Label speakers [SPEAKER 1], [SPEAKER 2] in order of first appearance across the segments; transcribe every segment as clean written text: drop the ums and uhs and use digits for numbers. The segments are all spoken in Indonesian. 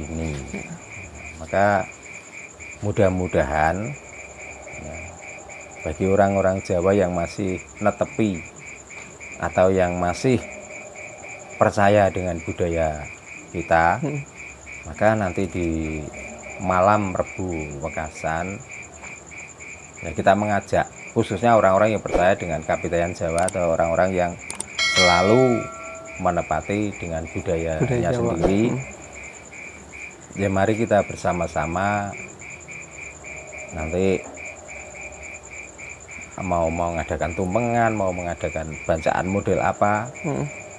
[SPEAKER 1] ini. Maka mudah-mudahan ya, bagi orang-orang Jawa yang masih netepi atau yang masih percaya dengan budaya kita, maka nanti di malam Rebu Wekasan ya kita mengajak khususnya orang-orang yang percaya dengan kapitayan Jawa atau orang-orang yang selalu menepati dengan budayanya sendiri. Ya mari kita bersama-sama nanti mau mengadakan tumpengan, mau mengadakan bacaan model apa,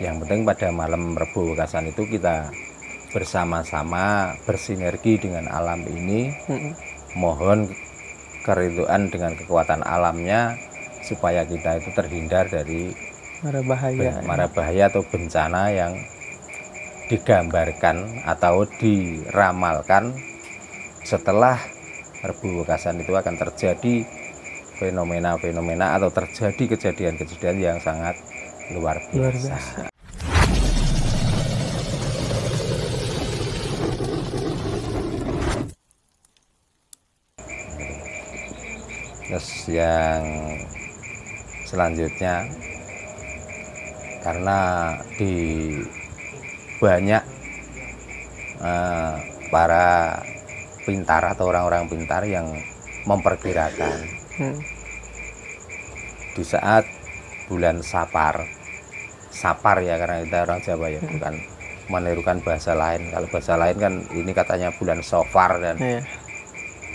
[SPEAKER 1] yang penting pada malam Rebu Wekasan itu kita bersama-sama bersinergi dengan alam ini, mohon keriduan dengan kekuatan alamnya supaya kita itu terhindar dari mara bahaya atau bencana yang digambarkan atau diramalkan setelah Rebu Wekasan itu akan terjadi fenomena-fenomena atau terjadi kejadian-kejadian yang sangat luar biasa. Terus yang selanjutnya, karena di banyak para pintar atau orang-orang pintar yang memperkirakan di saat bulan Sapar ya, karena kita orang Jawa ya, bukan menirukan bahasa lain. Kalau bahasa lain kan ini katanya bulan Sofar dan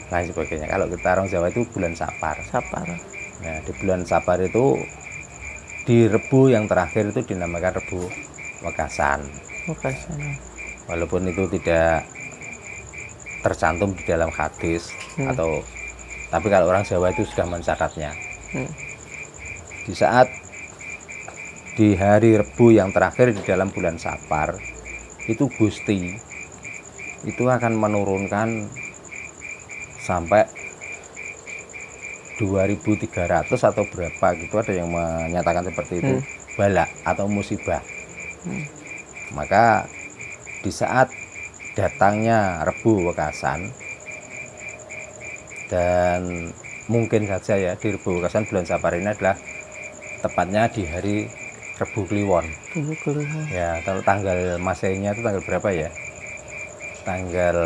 [SPEAKER 1] lain sebagainya. Kalau kita orang Jawa itu bulan Sapar. Nah, di bulan Sapar itu di Rebu yang terakhir itu dinamakan Rebu Wekasan. Walaupun itu tidak tercantum di dalam hadis atau tapi kalau orang Jawa itu sudah mencatatnya. Di saat di hari Rebu yang terakhir di dalam bulan Sapar itu Gusti itu akan menurunkan sampai 2.300 atau berapa gitu, ada yang menyatakan seperti itu, bala atau musibah. Maka di saat datangnya Rebu Wekasan, dan mungkin saja ya di Rebu Wekasan bulan Sapar ini adalah tepatnya di hari Rebu Kliwon. Ya, kalau tanggal Masainya itu tanggal berapa ya? Tanggal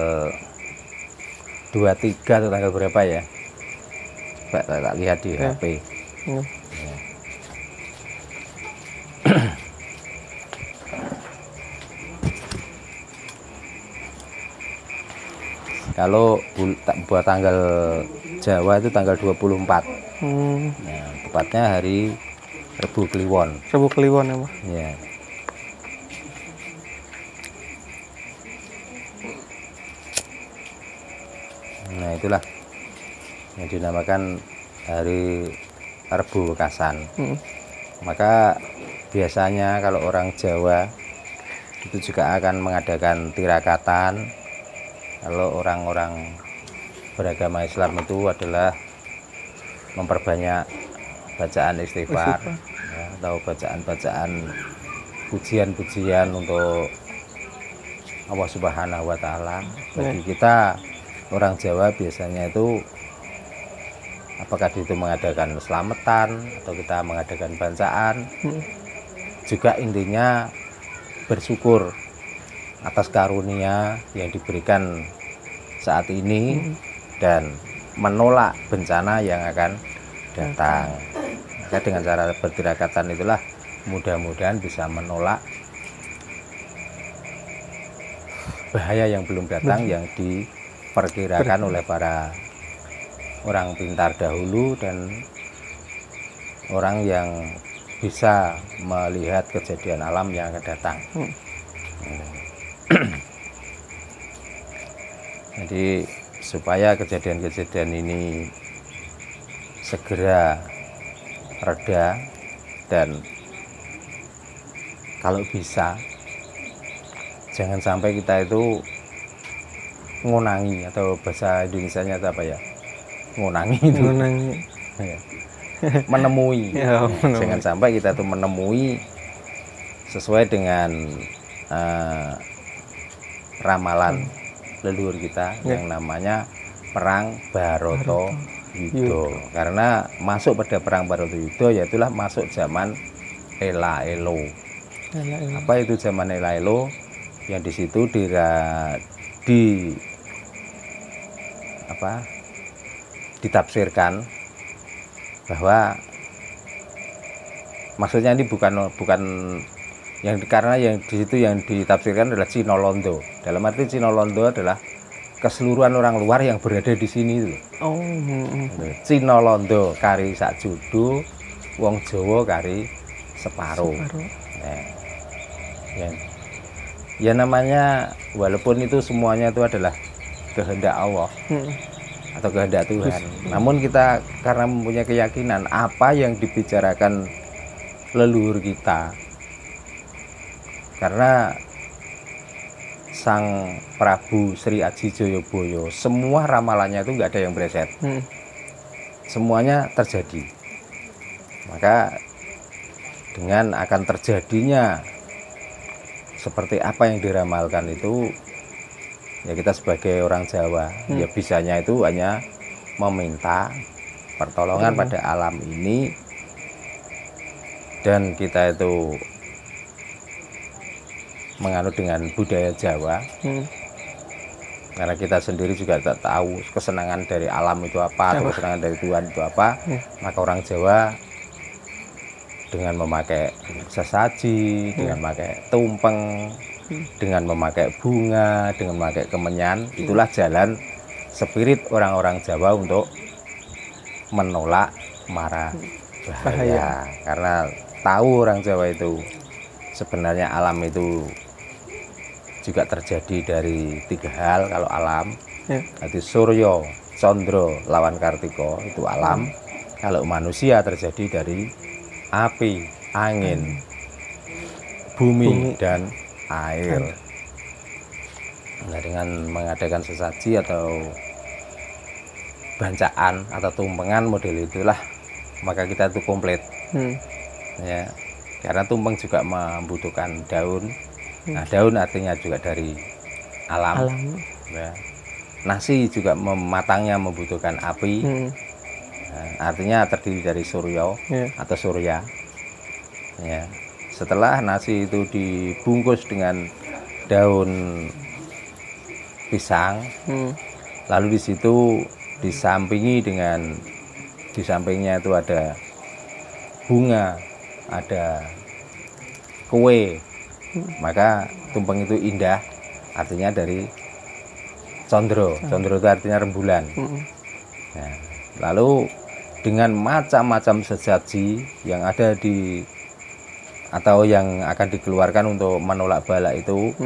[SPEAKER 1] 23 atau tanggal berapa ya? Coba tak lihat di HP. Ya. Kalau buat tanggal Jawa itu tanggal 24. Nah, tepatnya hari Rebu Kliwon.
[SPEAKER 2] Rebu Kliwon ya, Mas.
[SPEAKER 1] Ya. Nah, itulah yang dinamakan hari Rebu Wekasan. Maka biasanya kalau orang Jawa itu juga akan mengadakan tirakatan. Kalau orang-orang beragama Islam itu adalah memperbanyak bacaan istighfar ya, atau bacaan-bacaan pujian-pujian untuk Allah Subhanahu wa Ta'ala. Bagi kita orang Jawa biasanya itu apakah itu mengadakan selamatan atau kita mengadakan bacaan, juga intinya bersyukur atas karunia yang diberikan saat ini dan menolak bencana yang akan datang. Maka dengan cara bertirakatan itulah mudah-mudahan bisa menolak bahaya yang belum datang yang diperkirakan oleh para orang pintar dahulu dan orang yang bisa melihat kejadian alam yang akan datang. Jadi supaya kejadian-kejadian ini segera reda dan kalau bisa jangan sampai kita itu ngunangi, atau bahasa Indonesianya itu apa ya, ngunangi itu menemui. Jangan sampai kita itu menemui sesuai dengan ramalan leluhur kita yang namanya perang Bharatayuddha. Karena masuk pada perang Bharatayuddha yaitulah masuk zaman Ela-elo. Apa itu zaman Ela-elo? Yang di situ ditafsirkan bahwa maksudnya ini bukan yang karena yang di situ yang ditafsirkan adalah Cina Londo. Dalam arti Cina Londo adalah keseluruhan orang luar yang berada di sini itu. Cina Londo kari sak judo, wong Jawa kari separuh. Ya namanya walaupun itu semuanya itu adalah kehendak Allah atau kehendak Tuhan. Namun kita karena mempunyai keyakinan apa yang dibicarakan leluhur kita, karena Sang Prabu Sri Aji Jayabaya semua ramalannya itu nggak ada yang meleset, semuanya terjadi. Maka dengan akan terjadinya seperti apa yang diramalkan itu, ya kita sebagai orang Jawa ya bisanya itu hanya meminta pertolongan pada alam ini, dan kita itu menganut dengan budaya Jawa, karena kita sendiri juga tak tahu kesenangan dari alam itu apa atau kesenangan dari Tuhan itu apa. Maka orang Jawa dengan memakai sesaji, dengan memakai tumpeng, dengan memakai bunga, dengan memakai kemenyan, itulah jalan spirit orang-orang Jawa untuk menolak mara bahaya. Karena tahu orang Jawa itu sebenarnya alam itu juga terjadi dari 3 hal. Kalau alam jadi Surya, Candra lawan Kartika itu alam. Kalau manusia terjadi dari api, angin, bumi dan air. Nah, dengan mengadakan sesaji atau bancaan atau tumpengan model itulah maka kita itu komplit. Ya, karena tumpeng juga membutuhkan daun. Nah, daun artinya juga dari alam. Ya. Nasi juga matangnya membutuhkan api. Nah, artinya terdiri dari surya atau surya. Ya. Setelah nasi itu dibungkus dengan daun pisang, lalu di situ di sampingnya itu ada bunga, ada kue, maka tumpeng itu indah, artinya dari Condro. Condro itu artinya rembulan. Nah, lalu dengan macam-macam sesaji yang ada atau yang akan dikeluarkan untuk menolak bala itu,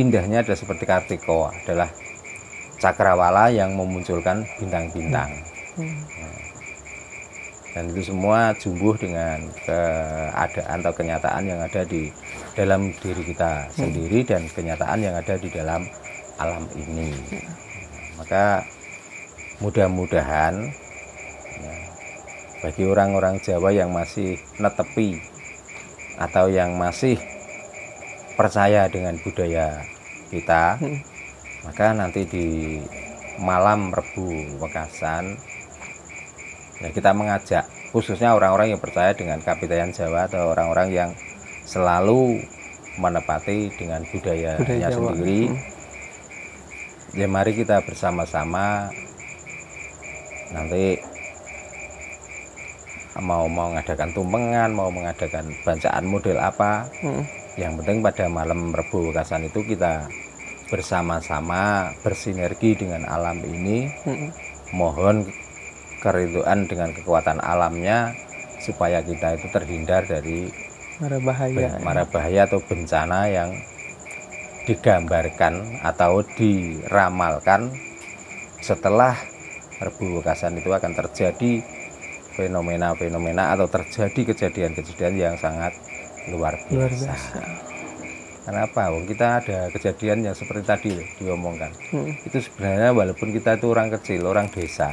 [SPEAKER 1] indahnya adalah seperti Kartika, adalah cakrawala yang memunculkan bintang-bintang. Dan itu semua jumbuh dengan keadaan atau kenyataan yang ada di dalam diri kita sendiri dan kenyataan yang ada di dalam alam ini. Maka mudah-mudahan bagi orang-orang Jawa yang masih netepi atau yang masih percaya dengan budaya kita, maka nanti di malam Rebu Wekasan ya kita mengajak khususnya orang-orang yang percaya dengan kapitayan Jawa atau orang-orang yang selalu menepati dengan budayanya sendiri. Ya mari kita bersama-sama nanti mau mengadakan tumpengan, mau mengadakan bancaan model apa, yang penting pada malam Rebu Wekasan itu kita bersama-sama bersinergi dengan alam ini, mohon keriduan dengan kekuatan alamnya supaya kita itu terhindar dari mara bahaya atau bencana yang digambarkan atau diramalkan setelah Rebu Wekasan itu akan terjadi fenomena-fenomena atau terjadi kejadian-kejadian yang sangat luar biasa. Kenapa? Kita ada kejadian yang seperti tadi diomongkan. Itu sebenarnya walaupun kita itu orang kecil, orang desa,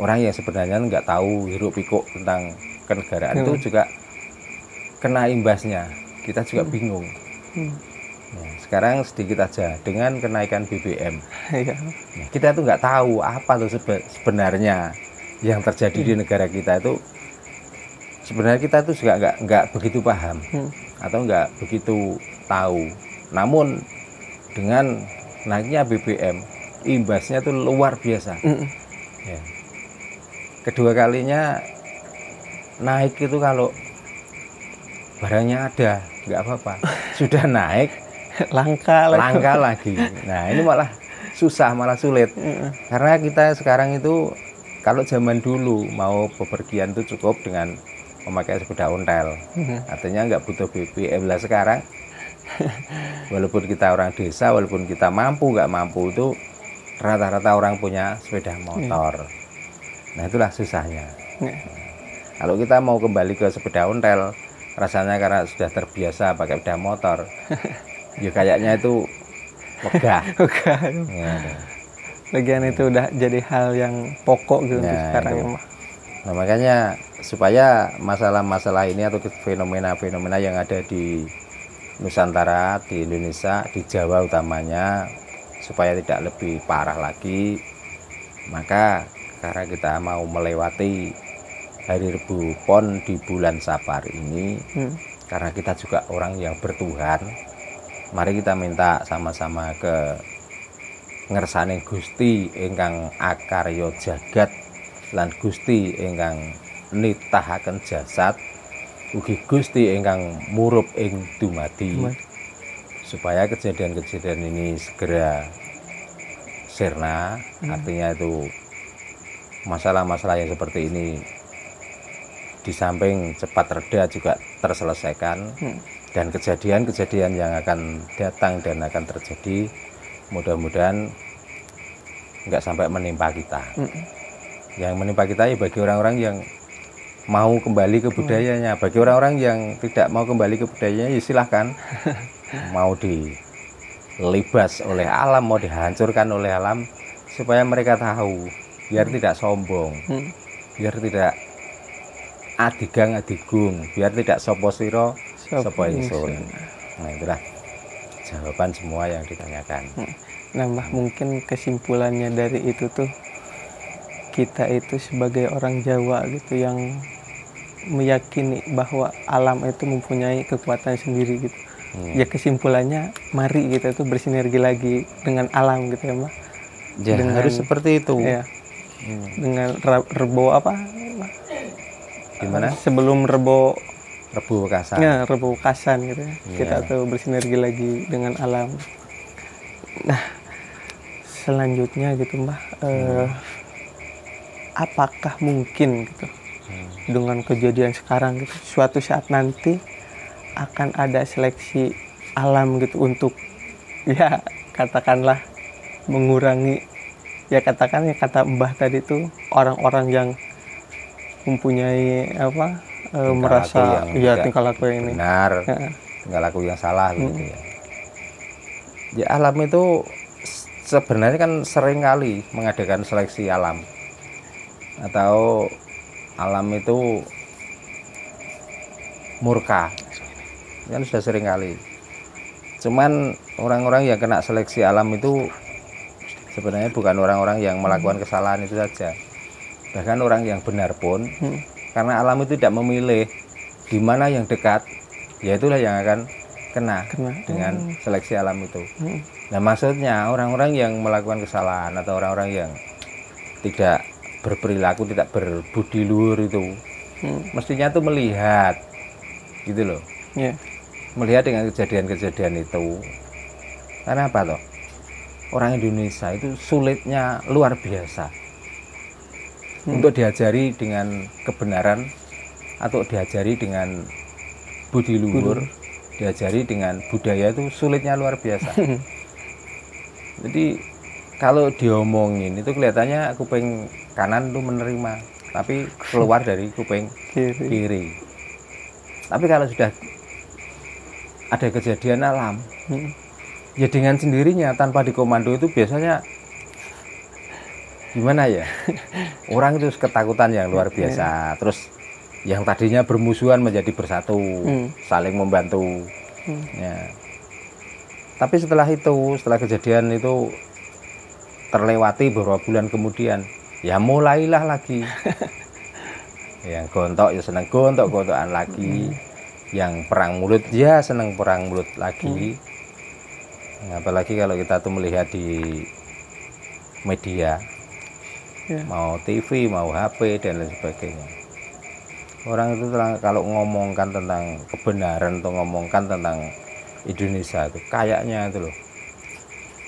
[SPEAKER 1] orang yang sebenarnya nggak tahu hiruk pikuk tentang kenegaraan itu juga kena imbasnya. Kita juga bingung. Nah, sekarang sedikit aja dengan kenaikan BBM.
[SPEAKER 2] Iya.
[SPEAKER 1] Nah, kita tuh nggak tahu apa tuh sebenarnya yang terjadi di negara kita itu. Sebenarnya kita tuh juga nggak begitu paham atau nggak begitu tahu. Namun dengan naiknya BBM, imbasnya tuh luar biasa. Ya. Kedua kalinya naik itu kalau barangnya ada nggak apa-apa, sudah naik
[SPEAKER 2] langka
[SPEAKER 1] lagi. Nah ini malah susah, malah sulit. Karena kita sekarang itu kalau zaman dulu mau bepergian itu cukup dengan memakai sepeda ontel, artinya nggak butuh BBM. Lah sekarang walaupun kita orang desa, walaupun kita mampu nggak mampu, itu rata-rata orang punya sepeda motor. Nah itulah susahnya. Kalau kita mau kembali ke sepeda ontel, rasanya karena sudah terbiasa pakai sepeda motor, ya kayaknya itu megah. Ya,
[SPEAKER 2] Lagian itu udah jadi hal yang pokok gitu untuk sekarang ya,
[SPEAKER 1] Nah makanya supaya masalah-masalah ini atau fenomena-fenomena yang ada di Nusantara, di Indonesia, di Jawa utamanya, supaya tidak lebih parah lagi, maka karena kita mau melewati hari Rebu Pon di bulan Sapar ini, karena kita juga orang yang bertuhan, mari kita minta sama-sama ke ngersaning Gusti ingkang akarya jagat lan Gusti ingkang nitahaken jasad, ugi Gusti ingkang murup ing dumadi, supaya kejadian-kejadian ini segera sirna. Artinya itu masalah-masalah yang seperti ini di samping cepat reda juga terselesaikan, dan kejadian-kejadian yang akan datang dan akan terjadi mudah-mudahan nggak sampai menimpa kita. Yang menimpa kita ya bagi orang-orang yang mau kembali ke budayanya. Bagi orang-orang yang tidak mau kembali ke budayanya ya silahkan. Mau dilibas oleh alam, mau dihancurkan oleh alam, supaya mereka tahu, biar tidak sombong, biar tidak adigang adigung, biar tidak sopo siro sopo ingsun. Nah itulah jawaban semua yang ditanyakan.
[SPEAKER 2] Nah Mbah, mungkin kesimpulannya dari itu tuh, kita itu sebagai orang Jawa gitu yang meyakini bahwa alam itu mempunyai kekuatan sendiri gitu. Ya kesimpulannya mari kita itu bersinergi lagi dengan alam gitu ya Mbah.
[SPEAKER 1] Ya, dengan, harus seperti itu.
[SPEAKER 2] Ya, dengan rebo apa?
[SPEAKER 1] Gimana?
[SPEAKER 2] Sebelum Rebu
[SPEAKER 1] Wekasan.
[SPEAKER 2] Ya, Rebu Wekasan gitu ya. Kita tuh bersinergi lagi dengan alam. Nah, selanjutnya gitu Mbah, apakah mungkin gitu dengan kejadian sekarang gitu, suatu saat nanti akan ada seleksi alam gitu untuk ya katakanlah mengurangi, ya katakan ya kata Mbah tadi tuh, orang-orang yang mempunyai apa merasa ya tingkah laku yang
[SPEAKER 1] benar, tingkah laku yang salah gitu ya. Ya alam itu sebenarnya kan sering kali mengadakan seleksi alam, atau alam itu murka, kan sudah sering kali. Cuman orang-orang yang kena seleksi alam itu sebenarnya bukan orang-orang yang melakukan kesalahan itu saja. Bahkan orang yang benar pun, karena alam itu tidak memilih di mana yang dekat, ya itulah yang akan kena dengan seleksi alam itu. Nah maksudnya orang-orang yang melakukan kesalahan atau orang-orang yang tidak berperilaku, tidak berbudi luhur itu, mestinya tuh melihat gitu loh, melihat dengan kejadian-kejadian itu. Karena apa toh, orang Indonesia itu sulitnya luar biasa untuk diajari dengan kebenaran atau diajari dengan budi luhur, diajari dengan budaya, itu sulitnya luar biasa. Jadi kalau diomongin itu kelihatannya kuping kanan itu menerima, tapi keluar dari kuping kiri. Tapi kalau sudah ada kejadian alam, ya dengan sendirinya tanpa dikomando itu biasanya gimana ya, orang itu ketakutan yang luar biasa. Terus yang tadinya bermusuhan menjadi bersatu, saling membantu. Ya. Tapi setelah itu, setelah kejadian itu terlewati beberapa bulan kemudian, ya mulailah lagi. Yang gontok ya seneng gontok-gontokan lagi. Yang perang mulut ya seneng perang mulut lagi. Apalagi kalau kita tuh melihat di media, mau TV, mau HP dan lain sebagainya. Orang itu kalau ngomongkan tentang kebenaran atau ngomongkan tentang Indonesia itu kayaknya itu loh,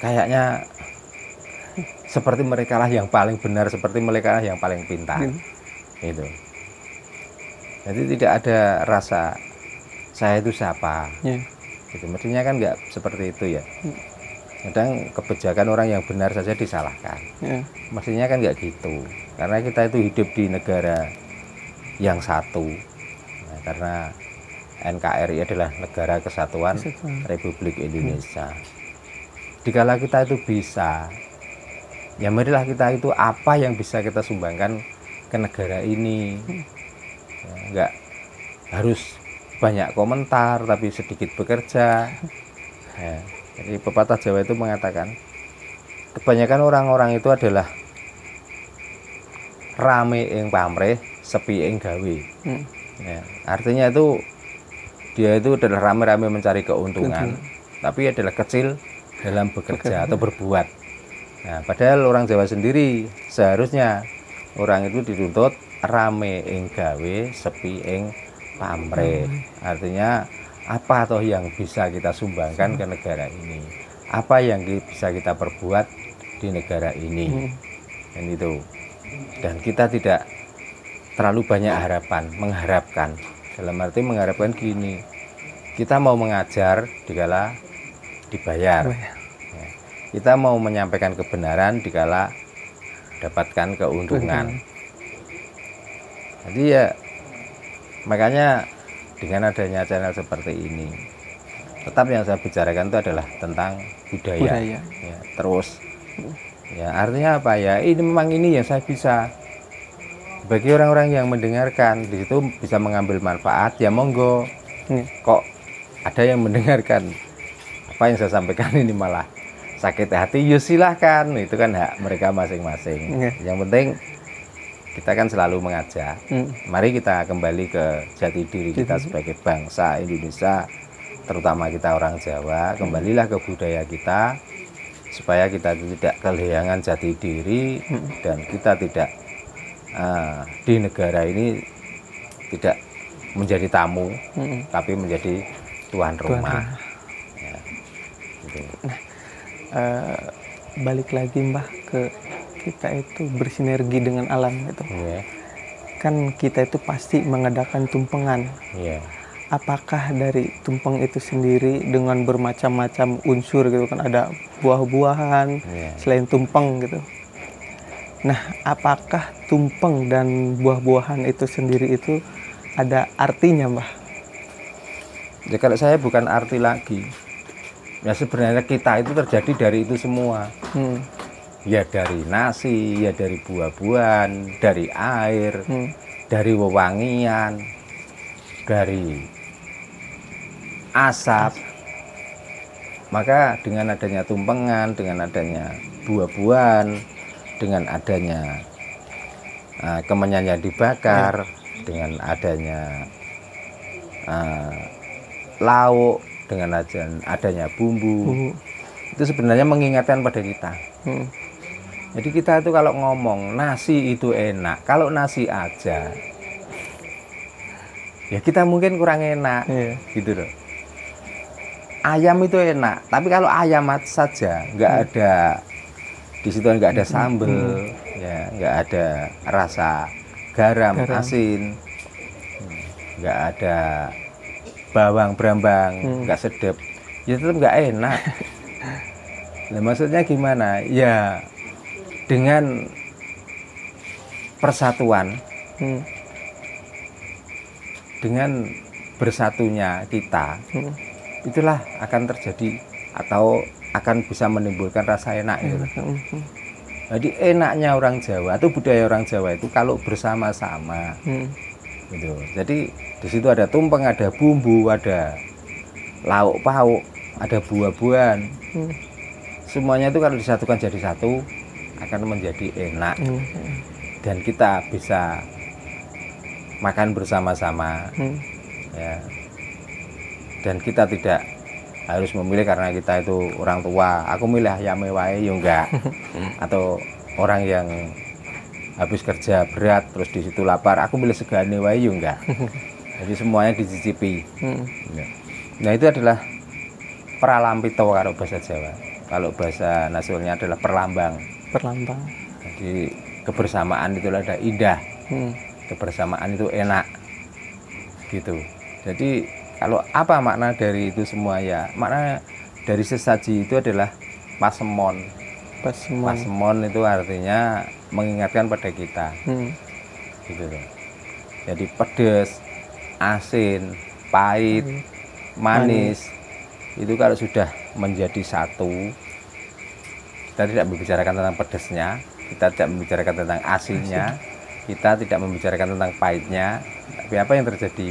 [SPEAKER 1] kayaknya seperti mereka lah yang paling benar, seperti mereka lah yang paling pintar. Itu. Jadi tidak ada rasa saya itu siapa. Gitu. Mestinya kan nggak seperti itu ya. Kadang kebijakan orang yang benar saja disalahkan. Mestinya kan nggak gitu. Karena kita itu hidup di negara yang satu. Nah, karena NKRI adalah Negara Kesatuan Republik Indonesia. Dikala kita itu bisa, ya marilah kita itu apa yang bisa kita sumbangkan ke negara ini. Ya, nggak harus banyak komentar tapi sedikit bekerja. Ya, jadi pepatah Jawa itu mengatakan kebanyakan orang-orang itu adalah rame ing pamrih, sepi ing gawe. Ya, artinya itu dia itu adalah rame-rame mencari keuntungan, tapi adalah kecil dalam bekerja atau berbuat. Nah, padahal orang Jawa sendiri seharusnya orang itu dituntut rame ing gawe, sepi ing pamrih. Artinya apa toh yang bisa kita sumbangkan ke negara ini? Apa yang bisa kita perbuat di negara ini? Dan itu. Dan kita tidak terlalu banyak mengharapkan. Dalam arti mengharapkan gini, kita mau mengajar dikala dibayar. Ya. Kita mau menyampaikan kebenaran dikala dapatkan keuntungan. Jadi ya makanya dengan adanya channel seperti ini, tetap yang saya bicarakan itu adalah tentang budaya. Ya, terus ya artinya apa ya, ini memang ini yang saya bisa. Bagi orang-orang yang mendengarkan di situ bisa mengambil manfaat, ya monggo. Kok ada yang mendengarkan apa yang saya sampaikan ini malah sakit hati, ya silahkan, itu kan hak mereka masing-masing. Yang penting kita kan selalu mengajak, mari kita kembali ke jati diri kita sebagai bangsa Indonesia, terutama kita orang Jawa. Kembalilah ke budaya kita supaya kita tidak kehilangan jati diri dan kita tidak di negara ini tidak menjadi tamu, tapi menjadi tuan rumah. Ya, gitu.
[SPEAKER 2] Nah, balik lagi Mbah ke kita itu bersinergi dengan alam gitu. Kan kita itu pasti mengadakan tumpengan. Apakah dari tumpeng itu sendiri dengan bermacam-macam unsur gitu kan, ada buah-buahan selain tumpeng gitu. Nah, apakah tumpeng dan buah-buahan itu sendiri itu ada artinya, Mbah?
[SPEAKER 1] Ya kalau saya bukan arti lagi. Ya sebenarnya kita itu terjadi dari itu semua. Ya dari nasi, ya dari buah-buahan, dari air, dari wewangian, dari asap. Maka dengan adanya tumpengan, dengan adanya buah-buahan, dengan adanya kemenyan yang dibakar, dengan adanya lauk, dengan adanya bumbu, itu sebenarnya mengingatkan pada kita. Jadi kita itu kalau ngomong nasi itu enak, kalau nasi aja ya kita mungkin kurang enak, gitu loh. Ayam itu enak, tapi kalau ayam saja nggak ada di situ, nggak ada sambal, ya nggak ada rasa garam, asin, nggak ada bawang brambang, nggak sedap, ya tetap nggak enak. Nah, maksudnya gimana? Ya dengan persatuan, dengan bersatunya kita, itulah akan terjadi atau akan bisa menimbulkan rasa enak gitu. Jadi enaknya orang Jawa atau budaya orang Jawa itu kalau bersama-sama, gitu. Jadi di situ ada tumpeng, ada bumbu, ada lauk pauk, ada buah-buahan.
[SPEAKER 2] Hmm.
[SPEAKER 1] Semuanya itu kalau disatukan jadi satu akan menjadi enak. Dan kita bisa makan bersama-sama. Ya. Dan kita tidak harus memilih karena kita itu orang tua, aku milih ayam wae ya enggak. Atau orang yang habis kerja berat terus di situ lapar, aku milih segane wae ya enggak. Jadi semuanya dicicipi. Nah, itu adalah pralampito kalau bahasa Jawa. Kalau bahasa nasionalnya adalah perlambang.
[SPEAKER 2] Perlambang.
[SPEAKER 1] Jadi kebersamaan itu ada indah. Kebersamaan itu enak. Gitu. Jadi kalau apa makna dari itu semua ya? Makna dari sesaji itu adalah pasemon. Pasemon itu artinya mengingatkan pada kita. Gitu loh. Jadi pedas, asin, pahit, manis. Itu kalau sudah menjadi satu, kita tidak membicarakan tentang pedasnya, kita tidak membicarakan tentang asinnya, kita tidak membicarakan tentang pahitnya, tapi apa yang terjadi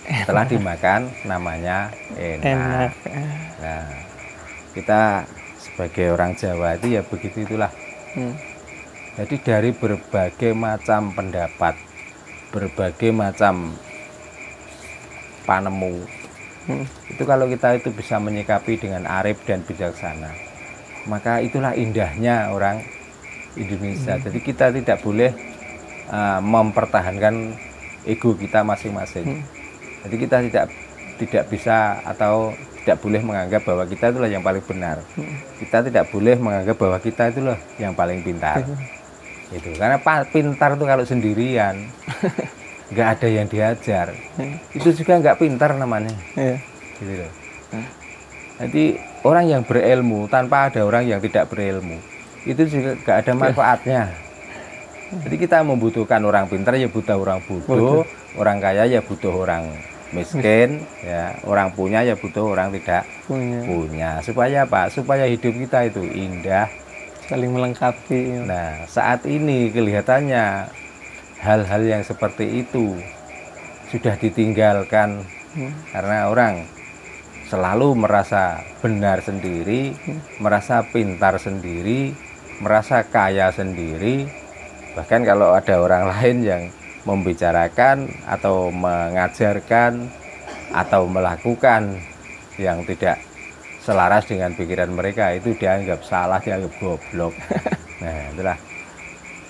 [SPEAKER 1] setelah dimakan namanya enak. Nah, kita sebagai orang Jawa itu ya begitu itulah. Jadi dari berbagai macam pendapat, berbagai macam panemu, itu kalau kita itu bisa menyikapi dengan arif dan bijaksana, maka itulah indahnya orang Indonesia. Jadi kita tidak boleh mempertahankan ego kita masing-masing. Jadi kita tidak bisa atau tidak boleh menganggap bahwa kita itulah yang paling benar. Kita tidak boleh menganggap bahwa kita itulah yang paling pintar. Itu karena pintar itu kalau sendirian. Nggak ada yang diajar, itu juga nggak pintar namanya. Gitu loh. Jadi orang yang berilmu tanpa ada orang yang tidak berilmu, itu juga nggak ada manfaatnya. Jadi kita membutuhkan orang pintar ya butuh orang bodoh, orang kaya ya butuh orang miskin, ya orang punya ya butuh orang tidak punya. Supaya apa? Supaya hidup kita itu indah,
[SPEAKER 2] saling melengkapi.
[SPEAKER 1] Nah, saat ini kelihatannya hal-hal yang seperti itu sudah ditinggalkan karena orang selalu merasa benar sendiri, merasa pintar sendiri, merasa kaya sendiri. Bahkan kalau ada orang lain yang membicarakan atau mengajarkan atau melakukan yang tidak selaras dengan pikiran mereka, itu dianggap salah, dianggap goblok. Nah, itulah